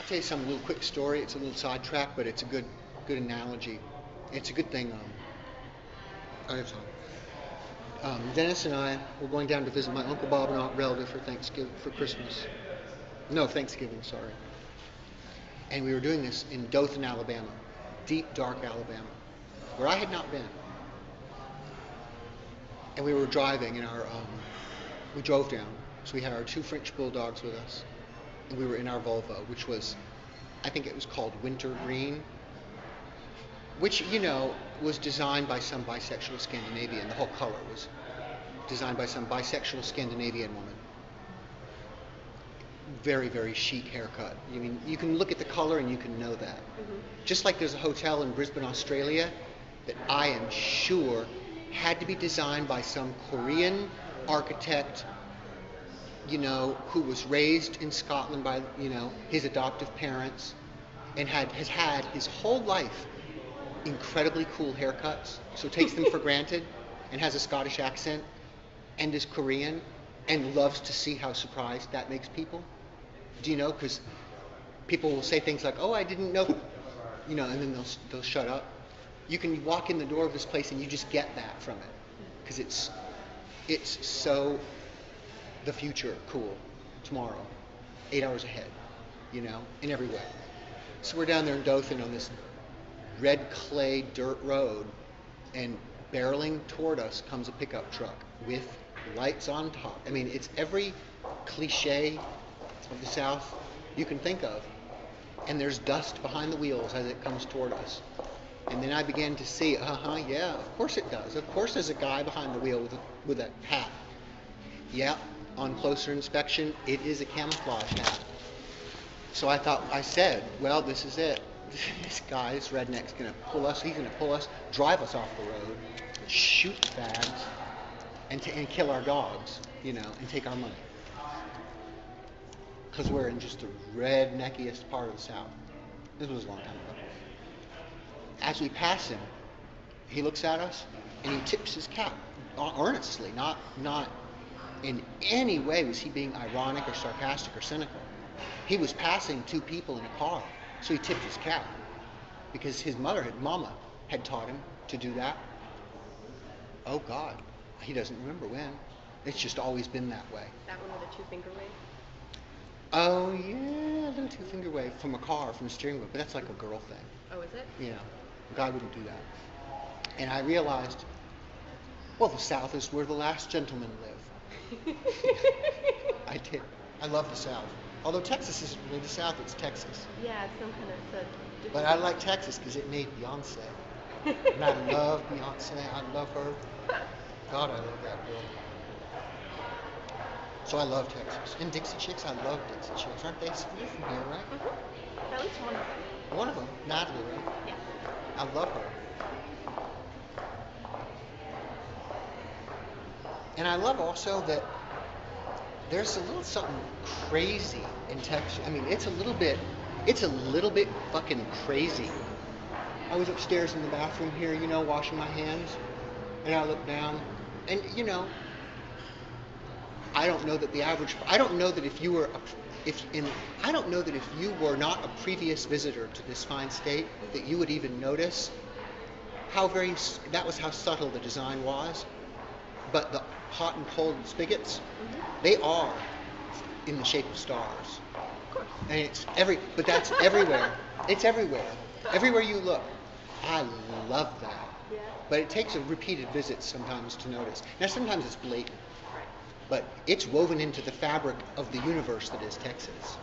tell you some little quick story. It's a little sidetrack, but it's a good analogy. It's a good thing. I have time. Dennis and I were going down to visit my Uncle Bob and Aunt Relda for Thanksgiving, for Christmas. No, Thanksgiving, sorry. And we were doing this in Dothan, Alabama, deep, dark Alabama, where I had not been. And we were driving in we drove down. So we had our 2 French bulldogs with us. And we were in our Volvo, which was, I think it was called Winter Green, which, was designed by some bisexual Scandinavian. The whole color was designed by some bisexual Scandinavian woman. Very, very chic haircut. I mean, you can look at the color and you can know that. Mm-hmm. Just like there's a hotel in Brisbane, Australia, that I am sure had to be designed by some Korean architect, who was raised in Scotland by, his adoptive parents, and has had his whole life incredibly cool haircuts, so takes them for granted, and has a Scottish accent, and is Korean, and loves to see how surprised that makes people. Do you know? Because people will say things like, "Oh, I didn't know," and then they'll shut up. You can walk in the door of this place and you just get that from it, because it's so the future cool, tomorrow, 8 hours ahead, in every way. So we're down there in Dothan on this red clay dirt road, and barreling toward us comes a pickup truck with lights on top. I mean, it's every cliche of the South you can think of. And there's dust behind the wheels as it comes toward us. And then I began to see, yeah, of course it does. Of course there's a guy behind the wheel with a hat. Yeah, on closer inspection, it is a camouflage hat. So I said, well, this is it. This redneck's going to pull us, drive us off the road, shoot fags, and kill our dogs, and take our money. Because we're in just the redneckiest part of the South. This was a long time ago. As we pass him, he looks at us, and he tips his cap, earnestly, not in any way was he being ironic or sarcastic or cynical. He was passing 2 people in a car, so he tipped his cap, because his mama had taught him to do that. Oh God, he doesn't remember when. It's just always been that way. That one with a 2-finger wave? Oh yeah, a little 2-finger wave from a car, from a steering wheel, but that's like a girl thing. Oh, is it? A guy wouldn't do that. And I realized, well, the South is where the last gentlemen live. I did. I love the South. Although Texas isn't really the South, it's Texas. Yeah, it's some kind of... But I like Texas because it made Beyonce. And I love Beyonce. I love her. God, I love that girl. So I love Texas. And Dixie Chicks, I love Dixie Chicks. Aren't they? They're from here, right? Mm-hmm. At least one of them. One of them, Natalie, right? Yeah. I love her. And I love also that there's a little something crazy in Texas. I mean, it's a little bit fucking crazy. I was upstairs in the bathroom here, washing my hands, and I looked down, and I don't know that if you were not a previous visitor to this fine state, that you would even notice that was how subtle the design was. But the hot and cold spigots, they are in the shape of stars. Of course. And but that's everywhere. It's everywhere. Everywhere you look. I love that. Yeah. But it takes a repeated visit sometimes to notice. Now sometimes it's blatant. But it's woven into the fabric of the universe that is Texas.